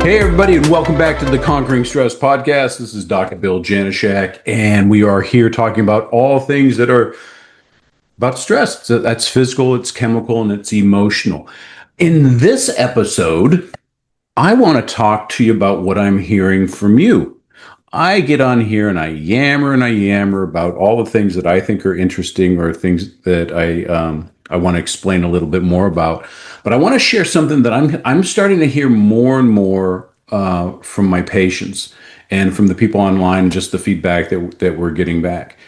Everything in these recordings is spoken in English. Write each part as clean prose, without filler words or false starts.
Hey, everybody, and welcome back to the Conquering Stress podcast. This is Dr. Bill Janeshak, and we are here talking about all things that are about stress. So that's physical, it's chemical, and it's emotional. In this episode, I want to talk to you about what I'm hearing from you. I get on here and I yammer about all the things that I think are interesting or things that I want to explain a little bit more about. But I want to share something that I'm starting to hear more and more from my patients and from the people online, just the feedback that we're getting back.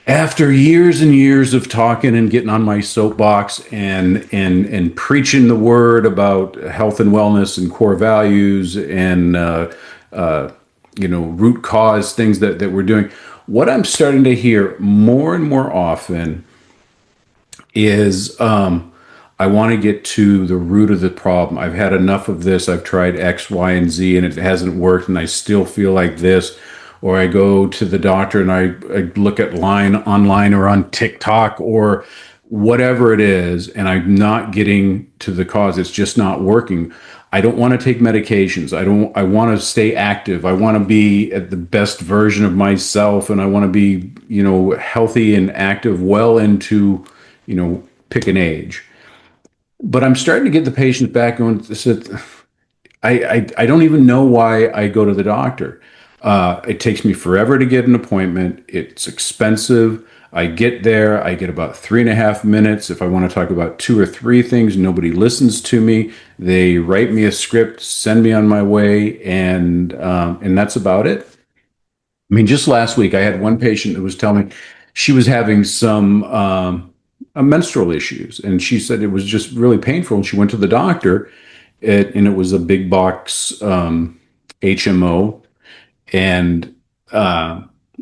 After years and years of talking and getting on my soapbox and preaching the word about health and wellness and core values and root cause things that we're doing, what I'm starting to hear more and more often is I want to get to the root of the problem. I've had enough of this. I've tried X, Y, and Z, and it hasn't worked, and I still feel like this. Or I go to the doctor and I look at online or on TikTok or whatever it is, and I'm not getting to the cause. It's just not working. I don't want to take medications. I want to stay active. I want to be at the best version of myself, and I want to be, healthy and active well into, pick an age. But I'm starting to get the patients back going. I don't even know why I go to the doctor. It takes me forever to get an appointment. It's expensive. I get there. I get about 3.5 minutes. If I want to talk about 2 or 3 things, nobody listens to me. They write me a script, send me on my way, and that's about it. I mean, just last week, I had one patient that was telling me she was having some menstrual issues, and she said it was just really painful. And she went to the doctor, and it was a big box HMO. And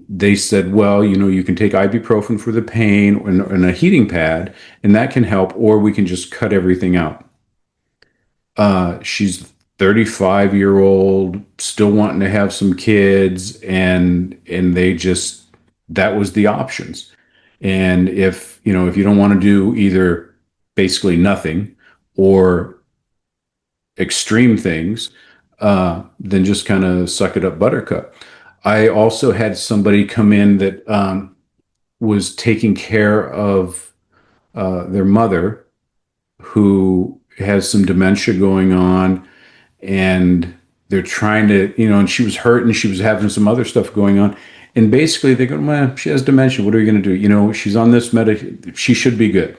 they said, well, you can take ibuprofen for the pain and a heating pad, and that can help, or we can just cut everything out. She's 35-year-old, still wanting to have some kids, and that was the options. And if you don't want to do either basically nothing or extreme things, then just kind of suck it up, buttercup. I also had somebody come in that was taking care of their mother who has some dementia going on, and they're trying to, and she was hurt and she was having some other stuff going on. And basically they go, well, she has dementia. What are we going to do? She's on this medication. She should be good.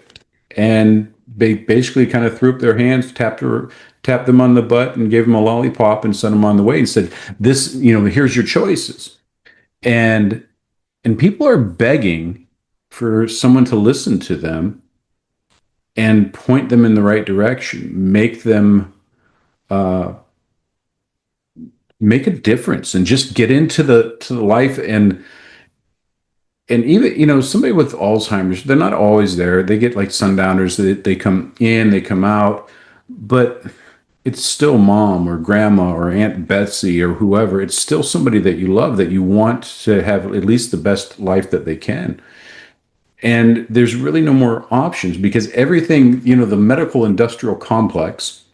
And they basically kind of threw up their hands, tapped them on the butt and gave them a lollipop and sent them on the way and said, this, here's your choices. And people are begging for someone to listen to them and point them in the right direction, make them make a difference, and just get into the life. And even, somebody with Alzheimer's, they're not always there. They get like sundowners. They come in, they come out, but it's still mom or grandma or Aunt Betsy or whoever. It's still somebody that you love, that you want to have at least the best life that they can. And there's really no more options, because everything, the medical industrial complex,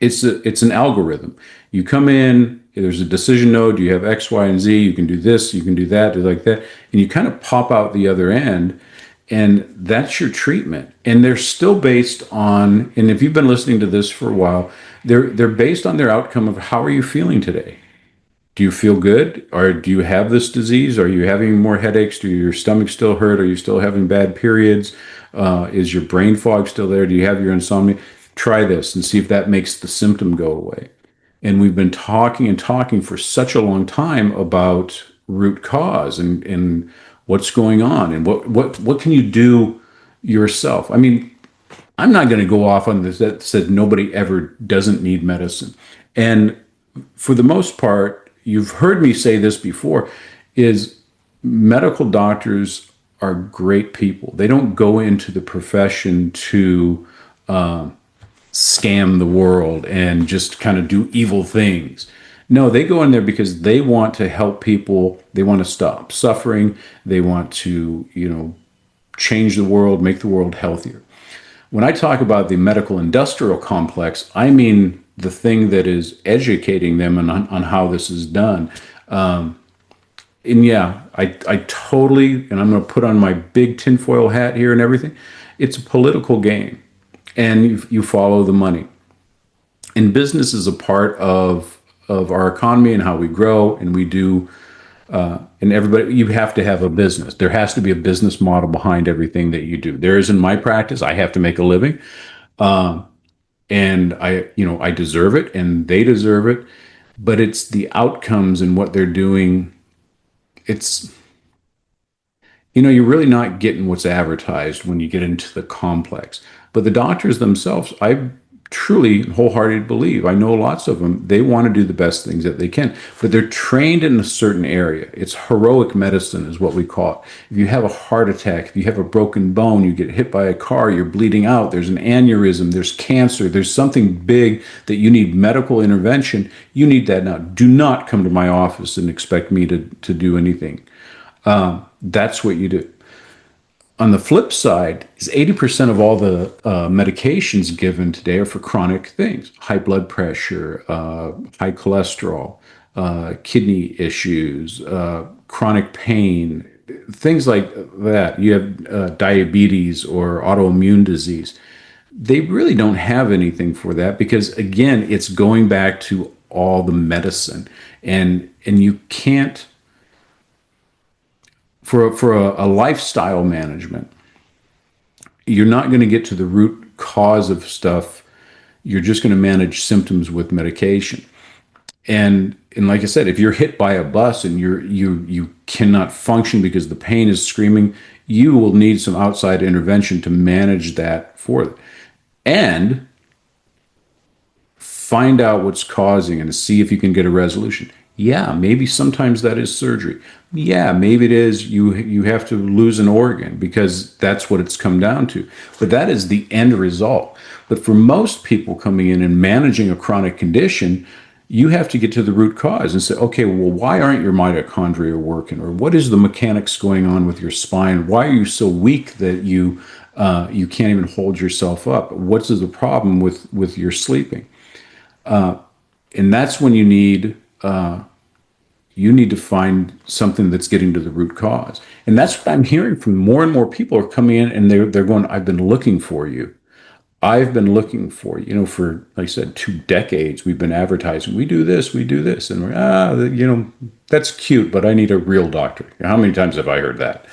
it's an algorithm. You come in, there's a decision node, you have X, Y, and Z, you can do this, you can do that, like that, and you kind of pop out the other end, and that's your treatment. And they're still based on, and if you've been listening to this for a while, they're based on their outcome of how are you feeling today? Do you feel good? Or do you have this disease? Are you having more headaches? Do your stomach still hurt? Are you still having bad periods? Is your brain fog still there? Do you have your insomnia? Try this and see if that makes the symptom go away. And we've been talking and talking for such a long time about root cause and what's going on and what can you do yourself. I mean, I'm not going to go off on this that said nobody ever doesn't need medicine. And for the most part, you've heard me say this before, is medical doctors are great people. They don't go into the profession to scam the world and just kind of do evil things. No, they go in there because they want to help people. They want to stop suffering. They want to, change the world, make the world healthier. When I talk about the medical industrial complex, I mean the thing that is educating them on how this is done. And yeah, I totally, and I'm going to put on my big tinfoil hat here and everything. It's a political game, and you follow the money. And business is a part of our economy and how we grow, and we do. And everybody, you have to have a business. There has to be a business model behind everything that you do. There is in my practice. I have to make a living, and I deserve it, and they deserve it. But it's the outcomes and what they're doing. It's you're really not getting what's advertised when you get into the complex. But the doctors themselves, I truly wholeheartedly believe, I know lots of them, they want to do the best things that they can, but they're trained in a certain area. It's heroic medicine, is what we call it. If you have a heart attack, if you have a broken bone, you get hit by a car, you're bleeding out, there's an aneurysm, there's cancer, there's something big that you need medical intervention, you need that now. Do not come to my office and expect me to do anything. That's what you do. On the flip side, is 80% of all the medications given today are for chronic things: high blood pressure, high cholesterol, kidney issues, chronic pain, things like that. You have diabetes or autoimmune disease. They really don't have anything for that because, again, it's going back to all the medicine, and you can't for a lifestyle management, you're not going to get to the root cause of stuff. You're just going to manage symptoms with medication. And like I said, if you're hit by a bus and you cannot function because the pain is screaming, you will need some outside intervention to manage that for it. And find out what's causing and see if you can get a resolution. Yeah, maybe sometimes that is surgery. Yeah, maybe it is you have to lose an organ because that's what it's come down to. But that is the end result. But for most people coming in and managing a chronic condition, you have to get to the root cause and say, okay, well, why aren't your mitochondria working? Or what is the mechanics going on with your spine? Why are you so weak that you can't even hold yourself up? What's the problem with your sleeping? And that's when you need to find something that's getting to the root cause. And that's what I'm hearing from more and more people are coming in and they're going, I've been looking for you. I've been looking for you. For, like I said, 2 decades, we've been advertising. We do this. And we're, that's cute, but I need a real doctor. How many times have I heard that?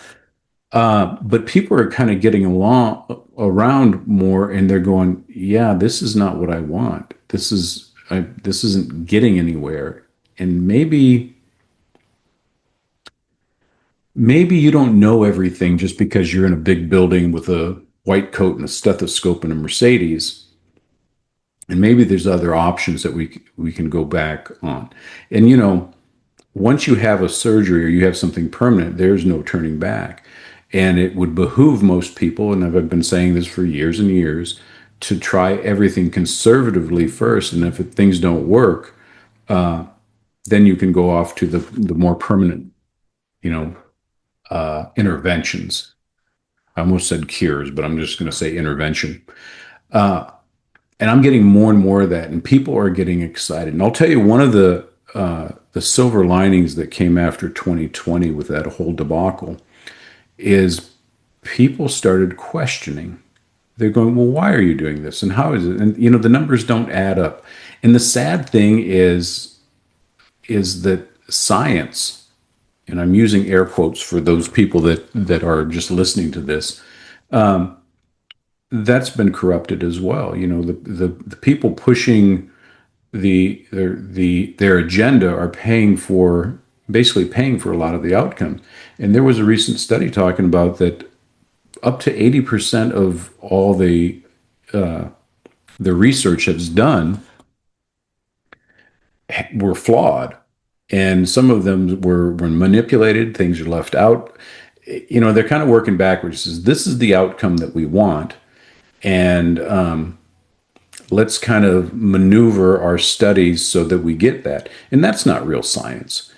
But people are kind of getting around more and they're going, yeah, this is not what I want. This isn't getting anywhere. And maybe you don't know everything just because you're in a big building with a white coat and a stethoscope and a Mercedes. And maybe there's other options that we can go back on. And once you have a surgery or you have something permanent, there's no turning back. And it would behoove most people, and I've been saying this for years and years, to try everything conservatively first. And if things don't work, then you can go off to the more permanent, interventions. I almost said cures, but I'm just going to say intervention. And I'm getting more and more of that, and people are getting excited. And I'll tell you, one of the silver linings that came after 2020 with that whole debacle is people started questioning. They're going, well, why are you doing this? And how is it? And, the numbers don't add up. And the sad thing is that science, and I'm using air quotes for those people that are just listening to this, that's been corrupted as well. The people pushing their agenda are basically paying for a lot of the outcomes. And there was a recent study talking about that up to 80% of all the research that's done were flawed. And some of them were manipulated, things are left out. They're kind of working backwards. This is the outcome that we want. And let's kind of maneuver our studies so that we get that. And that's not real science.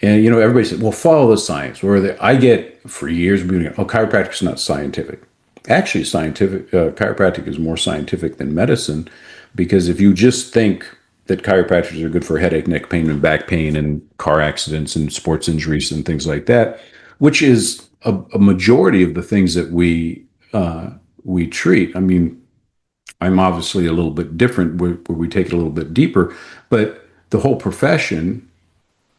And, everybody said, well, follow the science. I get for years, chiropractic is not scientific. Actually, chiropractic is more scientific than medicine. Because if you just think that chiropractors are good for headache, neck pain, and back pain, and car accidents and sports injuries and things like that, which is a majority of the things that we treat. I mean, I'm obviously a little bit different where we take it a little bit deeper, but the whole profession,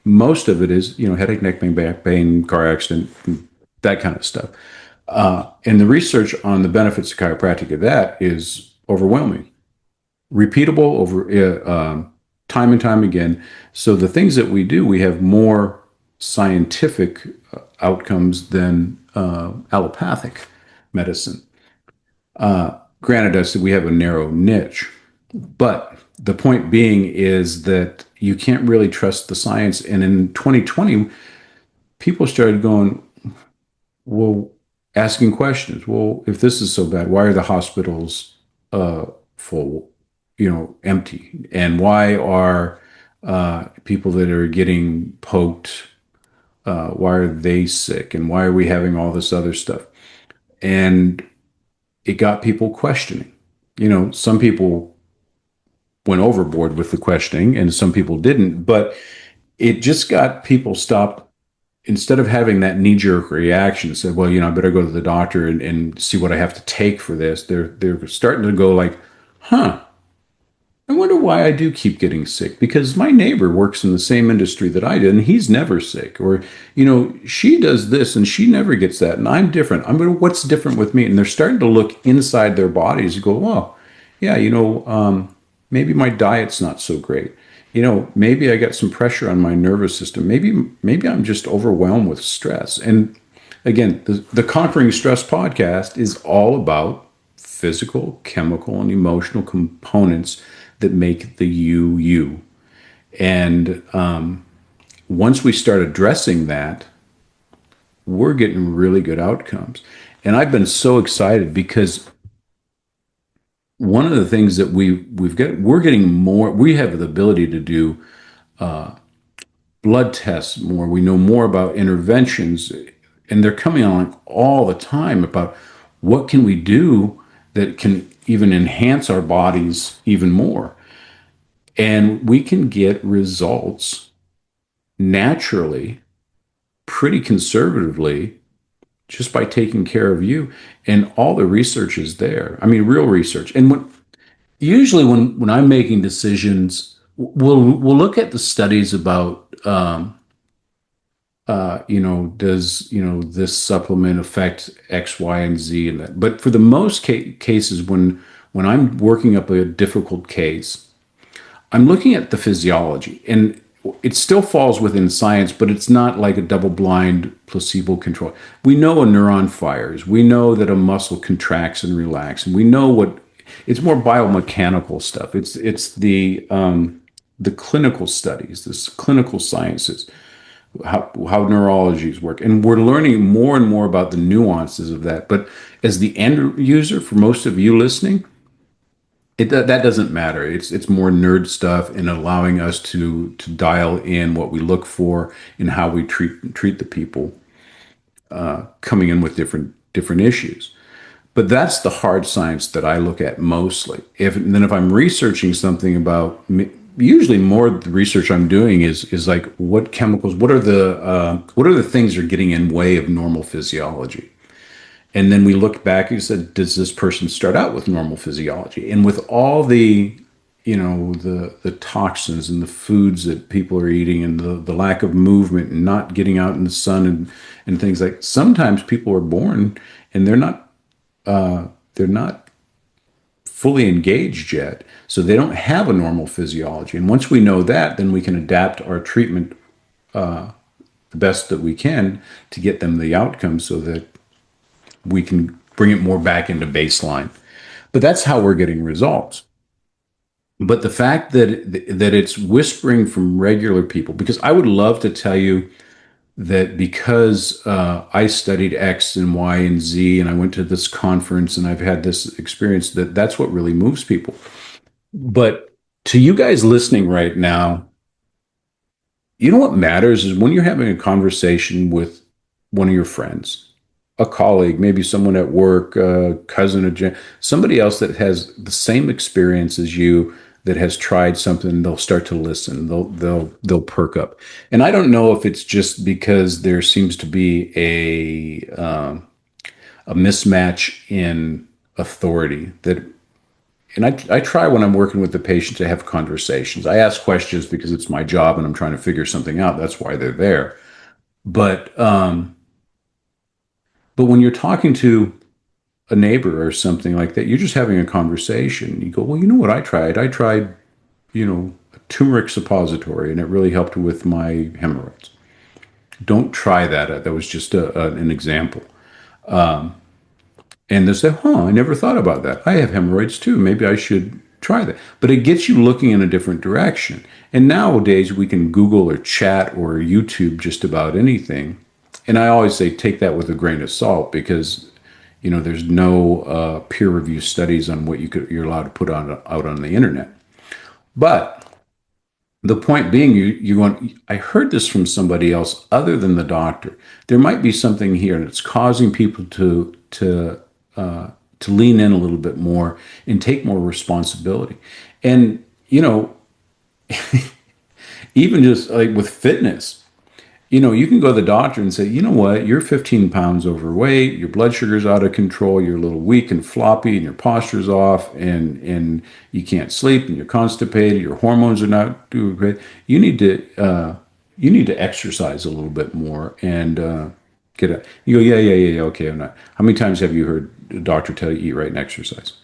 most of it is, headache, neck pain, back pain, car accident, that kind of stuff. And the research on the benefits of chiropractic of that is overwhelming, repeatable over time and time again. So the things that we do, we have more scientific outcomes than allopathic medicine. Granted, I said we have a narrow niche, but the point being is that you can't really trust the science. And in 2020, people started going, well, asking questions. Well, if this is so bad, why are the hospitals full, empty? And why are people that are getting poked, why are they sick? And why are we having all this other stuff? And it got people questioning. Some people went overboard with the questioning and some people didn't, but it just got people stopped. Instead of having that knee-jerk reaction, said, well, I better go to the doctor and see what I have to take for this. They're starting to go like, huh, I wonder why I do keep getting sick, because my neighbor works in the same industry that I did and he's never sick. Or, she does this and she never gets that. And I'm different. What's different with me? And they're starting to look inside their bodies and go, well, yeah, maybe my diet's not so great. Maybe I got some pressure on my nervous system. Maybe I'm just overwhelmed with stress. And again, the Conquering Stress podcast is all about physical, chemical, and emotional components that make the you. And once we start addressing that, we're getting really good outcomes. And I've been so excited because one of the things that we're getting more, we have the ability to do blood tests more. We know more about interventions, and they're coming on all the time about what can we do that can even enhance our bodies even more. And we can get results naturally, pretty conservatively, just by taking care of you. And all the research is there. I mean, real research. And usually when I'm making decisions, we'll look at the studies about does this supplement affect X, Y, and Z, and that. But for the most cases, when I'm working up a difficult case, I'm looking at the physiology, and it still falls within science, but it's not like a double-blind placebo control. We know a neuron fires. We know that a muscle contracts and relaxes, and we know what. It's more biomechanical stuff. It's the clinical studies, this clinical sciences, how neurologies work, and we're learning more and more about the nuances of that. But as the end user, for most of you listening, that doesn't matter. It's more nerd stuff and allowing us to dial in what we look for and how we treat the people coming in with different issues. But that's the hard science that I look at mostly. If I'm researching something about, usually more of the research I'm doing is like what chemicals, what are the things that are getting in way of normal physiology. And then we look back and said, does this person start out with normal physiology? And with all the, the toxins and the foods that people are eating and the lack of movement and not getting out in the sun and things like, sometimes people are born and they're not fully engaged yet. So they don't have a normal physiology. And once we know that, then we can adapt our treatment the best that we can to get them the outcome so that we can bring it more back into baseline. But that's how we're getting results. But the fact that it's whispering from regular people, because I would love to tell you that because I studied X and Y and Z and I went to this conference and I've had this experience, that's what really moves people. But to you guys listening right now, you know what matters is when you're having a conversation with one of your friends a colleague, maybe someone at work, a cousin, somebody else that has the same experience as you, that has tried something, they'll start to listen. They'll perk up. And I don't know if it's just because there seems to be a mismatch in authority that. And I try when I'm working with the patient to have conversations. I ask questions because it's my job and I'm trying to figure something out. That's why they're there. But but when you're talking to a neighbor or something like that, you're just having a conversation. You go, well, you know what I tried? I tried, a turmeric suppository, and it really helped with my hemorrhoids. Don't try that. That was just an example. And they say, huh, I never thought about that. I have hemorrhoids too. Maybe I should try that. But it gets you looking in a different direction. And nowadays we can Google or chat or YouTube just about anything. And I always say take that with a grain of salt because there's no peer review studies on what you're allowed to put out on the internet. But the point being, you want. I heard this from somebody else other than the doctor. There might be something here that's causing people to lean in a little bit more and take more responsibility. And even just like with fitness, you can go to the doctor and say, you know what, you're 15 pounds overweight, your blood sugar's out of control, you're a little weak and floppy, and your posture's off, and you can't sleep, and you're constipated, your hormones are not doing great. You need to exercise a little bit more and get a. You go, yeah, yeah, yeah, yeah, okay, I'm not. How many times have you heard a doctor tell you eat right and exercise?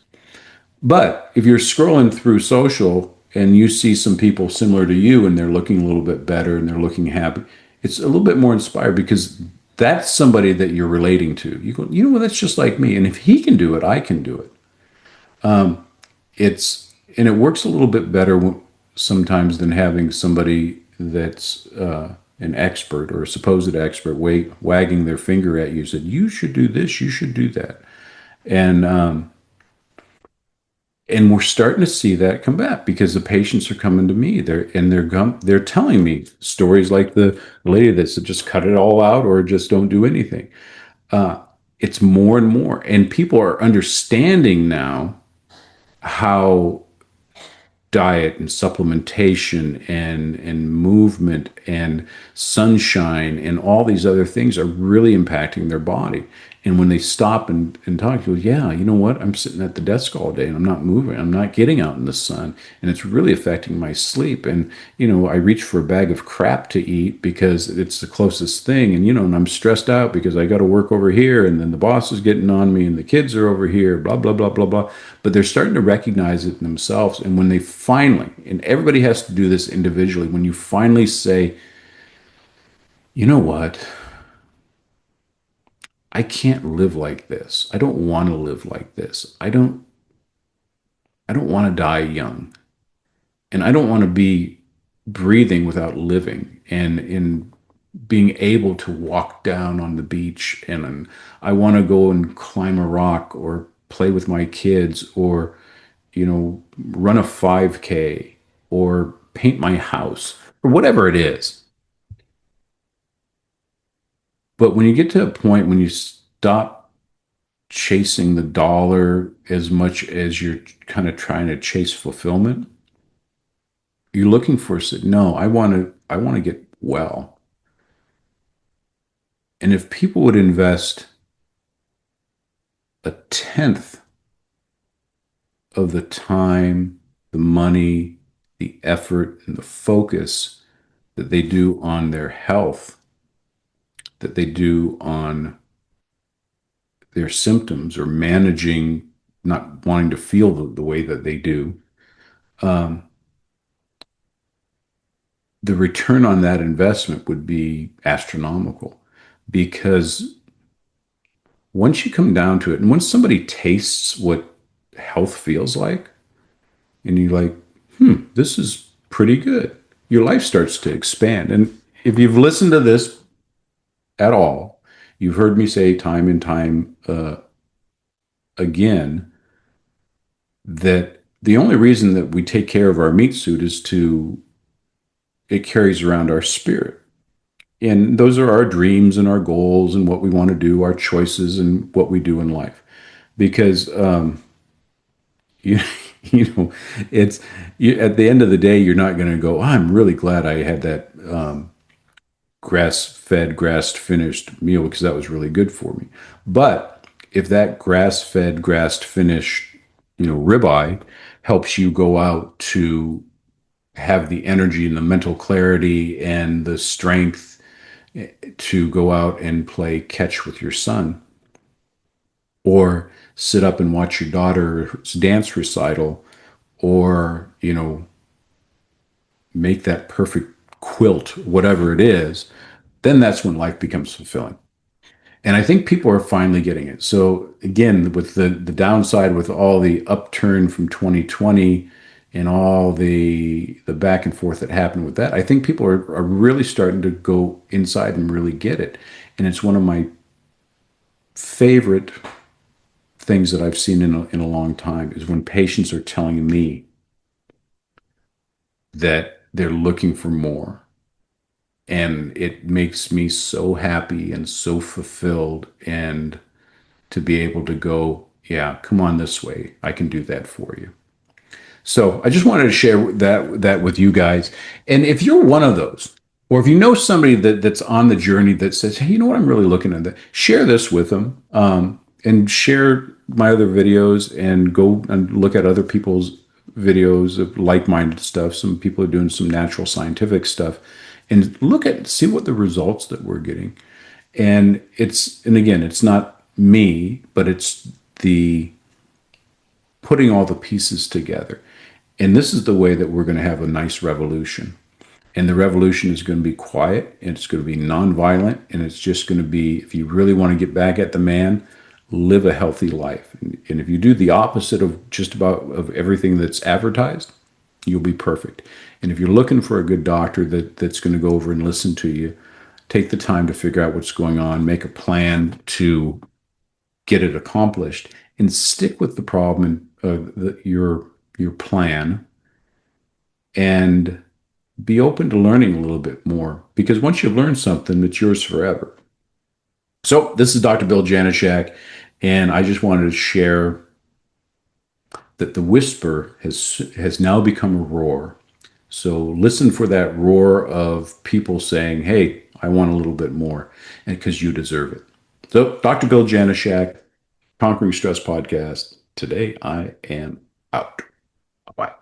But if you're scrolling through social and you see some people similar to you and they're looking a little bit better and they're looking happy, it's a little bit more inspired because that's somebody that you're relating to. You go, you know what, that's just like me. And if he can do it, I can do it. And it works a little bit better sometimes than having somebody that's an expert or a supposed expert wagging their finger at you, said, you should do this, you should do that. And and we're starting to see that come back because the patients are coming to me. They're telling me stories like the lady that said just cut it all out or just don't do anything. Uh, it's more and more, and people are understanding now how diet and supplementation and movement and sunshine and all these other things are really impacting their body. And when they stop and talk, you go, yeah, you know what? I'm sitting at the desk all day and I'm not moving. I'm not getting out in the sun. And it's really affecting my sleep. And, I reach for a bag of crap to eat because it's the closest thing. And I'm stressed out because I got to work over here. And then the boss is getting on me and the kids are over here, blah, blah, blah, blah, blah. But they're starting to recognize it themselves. And when they finally, and everybody has to do this individually, when you finally say, you know what? I can't live like this. I don't want to live like this. I don't want to die young. And I don't want to be breathing without living and in being able to walk down on the beach and I want to go and climb a rock or play with my kids or run a 5K or paint my house or whatever it is. But when you get to a point when you stop chasing the dollar as much as you're kind of trying to chase fulfillment, you're looking for, no, I want to get well. And if people would invest a tenth of the time, the money, the effort, and the focus that they do on their health, that they do on their symptoms or managing not wanting to feel the way that they do, um, the return on that investment would be astronomical because once you come down to it, and once somebody tastes what health feels like, and you're like, this is pretty good, your life starts to expand. And if you've listened to this at all, you've heard me say time and time again that the only reason that we take care of our meat suit is to it carries around our spirit. And those are our dreams and our goals and what we want to do, our choices and what we do in life. Because you you know, it's at the end of the day, you're not going to go, "Oh, I'm really glad I had that grass-fed, grass-finished meal because that was really good for me." But if that grass-fed, grass-finished, ribeye helps you go out to have the energy and the mental clarity and the strength to go out and play catch with your son, or sit up and watch your daughter's dance recital, or make that perfect quilt, whatever it is, then that's when life becomes fulfilling. And I think people are finally getting it. So again, with the downside, with all the upturn from 2020 and all the back and forth that happened with that, I think people are really starting to go inside and really get it. And it's one of my favorite things that I've seen in a long time is when patients are telling me that they're looking for more. And it makes me so happy and so fulfilled, and to be able to go, yeah, come on this way. I can do that for you. So I just wanted to share that with you guys. And if you're one of those, or if you know somebody that's on the journey that says, "Hey, you know what? I'm really looking at that," share this with them, and share my other videos, and go and look at other people's videos of like-minded stuff. Some people are doing some natural scientific stuff, and see what the results that we're getting. And again, it's not me, but it's the putting all the pieces together. And this is the way that we're going to have a nice revolution. And the revolution is going to be quiet, and it's going to be nonviolent, and it's just going to be, if you really want to get back at the man, live a healthy life. And if you do the opposite of just about of everything that's advertised, you'll be perfect. And if you're looking for a good doctor that's going to go over and listen to you, take the time to figure out what's going on, make a plan to get it accomplished, and stick with the problem and your plan, and be open to learning a little bit more, because once you learn something, it's yours forever. So this is Dr. Bill Janeshak, and I just wanted to share that the whisper has now become a roar. So listen for that roar of people saying, "Hey, I want a little bit more," and because you deserve it. So Dr. Bill Janeshak, Conquering Stress Podcast. Today I am out. Bye.